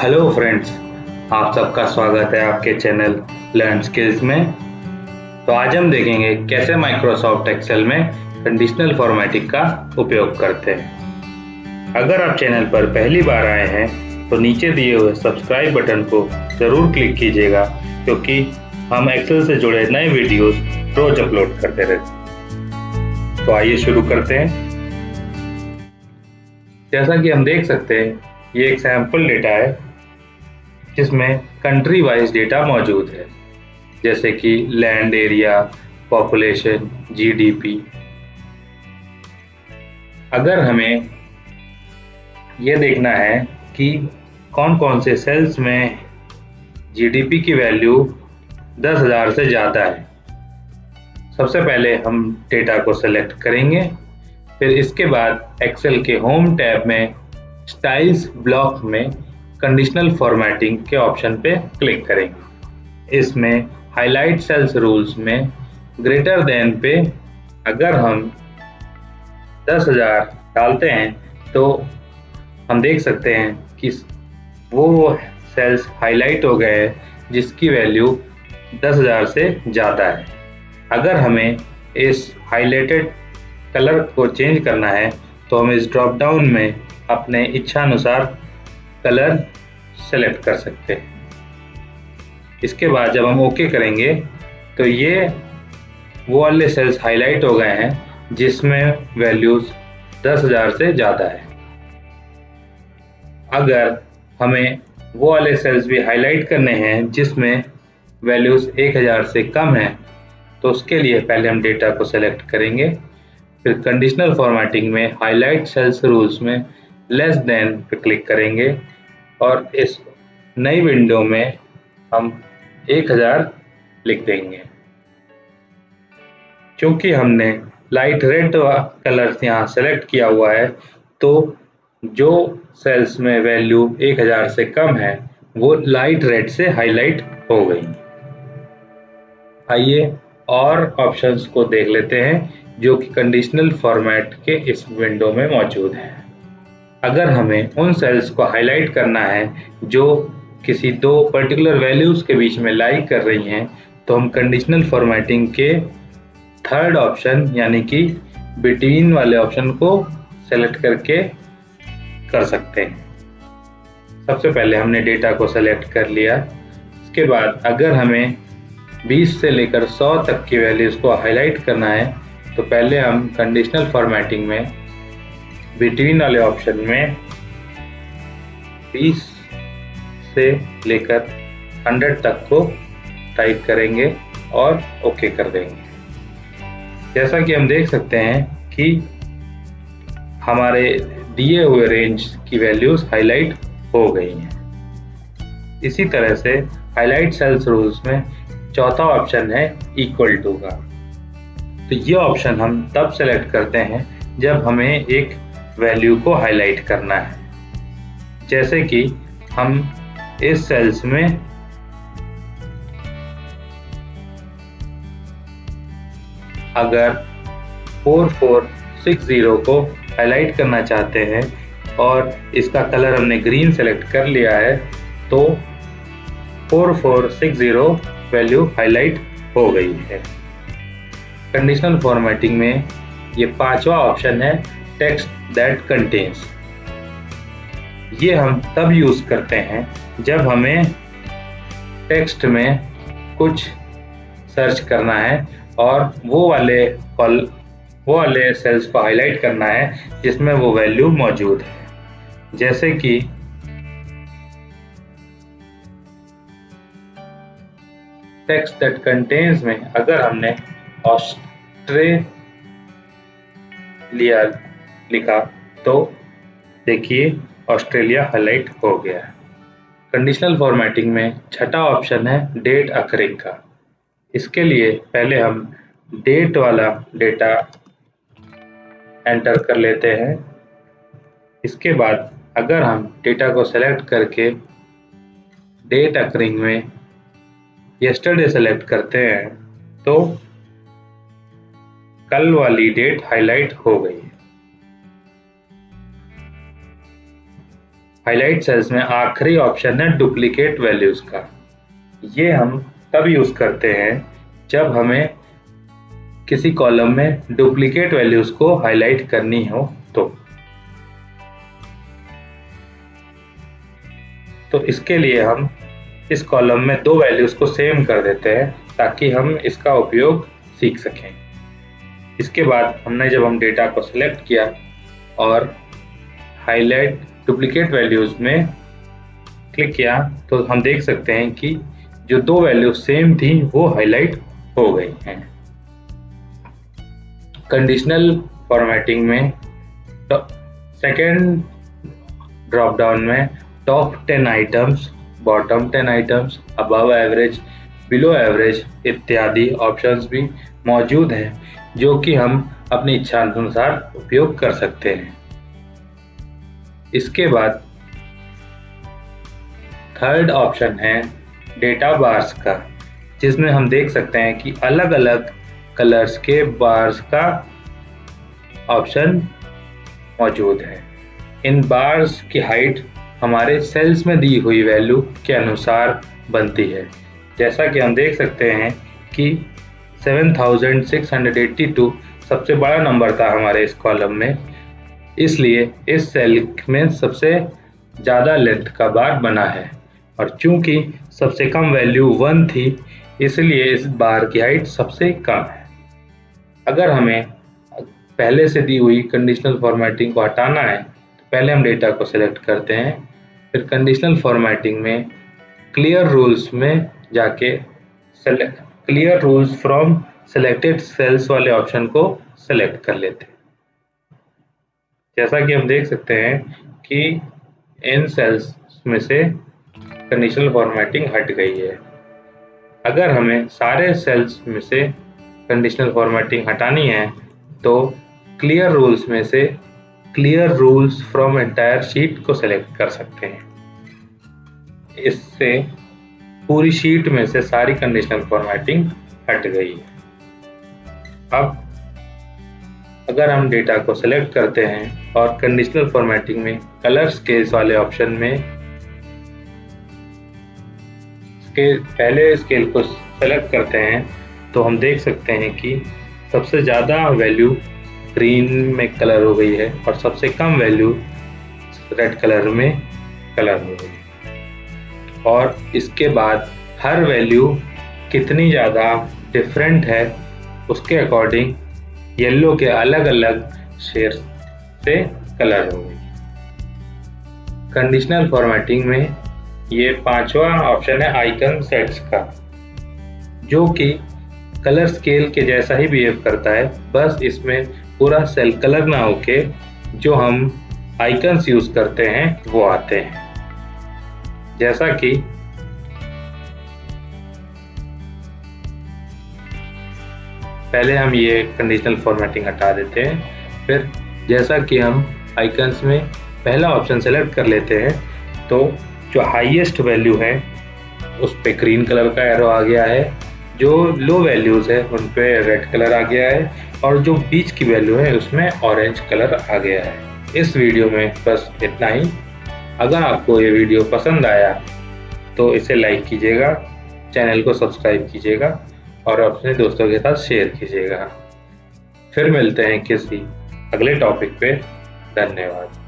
Hello friends, आप सबका स्वागत है आपके चैनल लर्न स्किल्स में। तो आज हम देखेंगे कैसे माइक्रोसॉफ्ट एक्सेल में कंडीशनल फॉर्मेटिंग का उपयोग करते हैं। अगर आप चैनल पर पहली बार आए हैं तो नीचे दिए हुए सब्सक्राइब बटन को जरूर क्लिक कीजिएगा, क्योंकि हम एक्सेल से जुड़े नए वीडियोस रोज अपलोड करते रहते हैं। तो आइए शुरू करते हैं। जैसा कि हम देख सकते हैं, ये एक सैंपल डेटा है जिसमें कंट्री वाइज डेटा मौजूद है, जैसे कि लैंड एरिया, पॉपुलेशन, जीडीपी। अगर हमें ये देखना है कि कौन कौन से सेल्स में जीडीपी की वैल्यू 10,000 से ज़्यादा है, सबसे पहले हम डेटा को सेलेक्ट करेंगे। फिर इसके बाद एक्सेल के होम टैब में स्टाइल्स ब्लॉक में कंडीशनल फॉर्मेटिंग के ऑप्शन पे क्लिक करेंगे। इसमें हाईलाइट सेल्स रूल्स में ग्रेटर देन पे अगर हम 10,000 डालते हैं तो हम देख सकते हैं कि वो सेल्स हाईलाइट हो गए हैं जिसकी वैल्यू 10,000 से ज़्यादा है। अगर हमें इस हाईलाइटेड कलर को चेंज करना है तो हम इस ड्रॉप डाउन में अपने इच्छानुसार कलर सेलेक्ट कर सकते हैं। इसके बाद जब हम ओके करेंगे तो ये वो वाले सेल्स हाईलाइट हो गए हैं जिसमें वैल्यूज 10,000 से ज़्यादा है। अगर हमें वो वाले सेल्स भी हाईलाइट करने हैं जिसमें वैल्यूज 1,000 से कम है, तो उसके लिए पहले हम डेटा को सेलेक्ट करेंगे। फिर कंडीशनल फॉर्मेटिंग में हाईलाइट सेल्स रूल्स में लेस देन पे क्लिक करेंगे और इस नई विंडो में हम 1,000 लिख देंगे। क्योंकि हमने लाइट रेड कलर यहाँ सेलेक्ट किया हुआ है, तो जो सेल्स में वैल्यू 1,000 से कम है वो लाइट रेड से हाईलाइट हो गई। आइए और ऑप्शंस को देख लेते हैं जो कि कंडीशनल फॉर्मेट के इस विंडो में मौजूद है। अगर हमें उन सेल्स को हाईलाइट करना है जो किसी दो पर्टिकुलर वैल्यूज के बीच में लाई कर रही हैं, तो हम कंडीशनल फॉर्मेटिंग के थर्ड ऑप्शन यानी कि बिटवीन वाले ऑप्शन को सेलेक्ट करके कर सकते हैं। सबसे पहले हमने डेटा को सेलेक्ट कर लिया। इसके बाद अगर हमें 20 से लेकर 100 तक की वैल्यूज को हाईलाइट करना है तो पहले हम कंडीशनल फॉर्मेटिंग में बिटवीन वाले ऑप्शन में 20 से लेकर 100 तक को टाइप करेंगे और ओके कर देंगे। जैसा कि हम देख सकते हैं कि हमारे दिए हुए रेंज की वैल्यूज हाईलाइट हो गई हैं। इसी तरह से हाईलाइट सेल्स रूल्स में चौथा ऑप्शन है इक्वल टू का। तो ये ऑप्शन हम तब सेलेक्ट करते हैं जब हमें एक वैल्यू को हाईलाइट करना है। जैसे कि हम इस सेल्स में अगर 4460 को हाईलाइट करना चाहते हैं और इसका कलर हमने ग्रीन सेलेक्ट कर लिया है, तो 4460 वैल्यू हाईलाइट हो गई है। कंडीशनल फॉर्मेटिंग में ये पांचवा ऑप्शन है टेक्स्ट दैट कंटेन्स। ये हम तब यूज करते हैं जब हमें टेक्स्ट में कुछ सर्च करना है और वो वाले सेल्स को हाईलाइट करना है जिसमें वो वैल्यू मौजूद है। जैसे कि टेक्स्ट दैट कंटेन्स में अगर हमने ऑस्ट्रेलिया लिखा तो देखिए ऑस्ट्रेलिया हाईलाइट हो गया है। कंडीशनल फॉर्मेटिंग में छठा ऑप्शन है डेट अकरिंग का। इसके लिए पहले हम डेट वाला डेटा एंटर कर लेते हैं। इसके बाद अगर हम डेटा को सेलेक्ट करके डेट अकरिंग में यस्टरडे सेलेक्ट करते हैं तो कल वाली डेट हाईलाइट हो गई है। हाईलाइट सेल्स में आखिरी ऑप्शन है डुप्लीकेट वैल्यूज का। ये हम तब यूज करते हैं जब हमें किसी कॉलम में डुप्लीकेट वैल्यूज को हाईलाइट करनी हो तो इसके लिए हम इस कॉलम में दो वैल्यूज को सेम कर देते हैं ताकि हम इसका उपयोग सीख सकें। इसके बाद जब हम डेटा को सिलेक्ट किया और हाईलाइट डुप्लीकेट वैल्यूज में क्लिक किया तो हम देख सकते हैं कि जो दो वैल्यूज सेम थी वो हाईलाइट हो गई हैं। कंडीशनल फॉर्मेटिंग में सेकेंड ड्रॉप डाउन में top 10 items, bottom 10 items, above average, below average इत्यादि ऑप्शंस भी मौजूद हैं जो कि हम अपनी इच्छा अनुसार उपयोग कर सकते हैं। इसके बाद थर्ड ऑप्शन है डेटा बार्स का, जिसमें हम देख सकते हैं कि अलग अलग कलर्स के बार्स का ऑप्शन मौजूद है। इन बार्स की हाइट हमारे सेल्स में दी हुई वैल्यू के अनुसार बनती है। जैसा कि हम देख सकते हैं कि 7682 सबसे बड़ा नंबर था हमारे इस कॉलम में, इसलिए इस सेल में सबसे ज़्यादा लेंथ का बार बना है और चूंकि सबसे कम वैल्यू 1 थी इसलिए इस बार की हाइट सबसे कम है। अगर हमें पहले से दी हुई कंडीशनल फॉर्मेटिंग को हटाना है तो पहले हम डेटा को सिलेक्ट करते हैं, फिर कंडीशनल फॉर्मेटिंग में क्लियर रूल्स में जाके clear rules from selected cells वाले ऑप्शन को सिलेक्ट कर लेते हैं। जैसा कि हम देख सकते हैं कि इन सेल्स में से कंडीशनल फॉर्मेटिंग हट गई है। अगर हमें सारे सेल्स में से कंडीशनल फॉर्मेटिंग हटानी है तो क्लियर रूल्स में से clear rules from entire sheet को सेलेक्ट कर सकते हैं। इससे पूरी शीट में से सारी कंडीशनल फॉर्मेटिंग हट गई है। अब अगर हम डेटा को सेलेक्ट करते हैं और कंडीशनल फॉर्मेटिंग में कलर स्केल्स वाले ऑप्शन में पहले स्केल को सेलेक्ट करते हैं तो हम देख सकते हैं कि सबसे ज़्यादा वैल्यू ग्रीन में कलर हो गई है और सबसे कम वैल्यू रेड कलर में कलर हो गई है। और इसके बाद हर वैल्यू कितनी ज़्यादा डिफरेंट है उसके अकॉर्डिंग येलो के अलग अलग शेड्स से कलर हो गई। कंडीशनल फॉर्मेटिंग में ये पांचवा ऑप्शन है आइकन सेट्स का, जो कि कलर स्केल के जैसा ही बिहेव करता है, बस इसमें पूरा सेल कलर ना होके जो हम आइकन्स यूज करते हैं वो आते हैं। जैसा कि पहले हम ये कंडीशनल फॉर्मेटिंग हटा देते हैं, फिर जैसा कि हम आइकन्स में पहला ऑप्शन सेलेक्ट कर लेते हैं तो जो हाईएस्ट वैल्यू है उस पे ग्रीन कलर का एरो आ गया है, जो लो वैल्यूज है उन पे रेड कलर आ गया है और जो बीच की वैल्यू है उसमें ऑरेंज कलर आ गया है। इस वीडियो में बस इतना ही। अगर आपको ये वीडियो पसंद आया तो इसे लाइक कीजिएगा, चैनल को सब्सक्राइब कीजिएगा और अपने दोस्तों के साथ शेयर कीजिएगा। फिर मिलते हैं किसी अगले टॉपिक पे। धन्यवाद।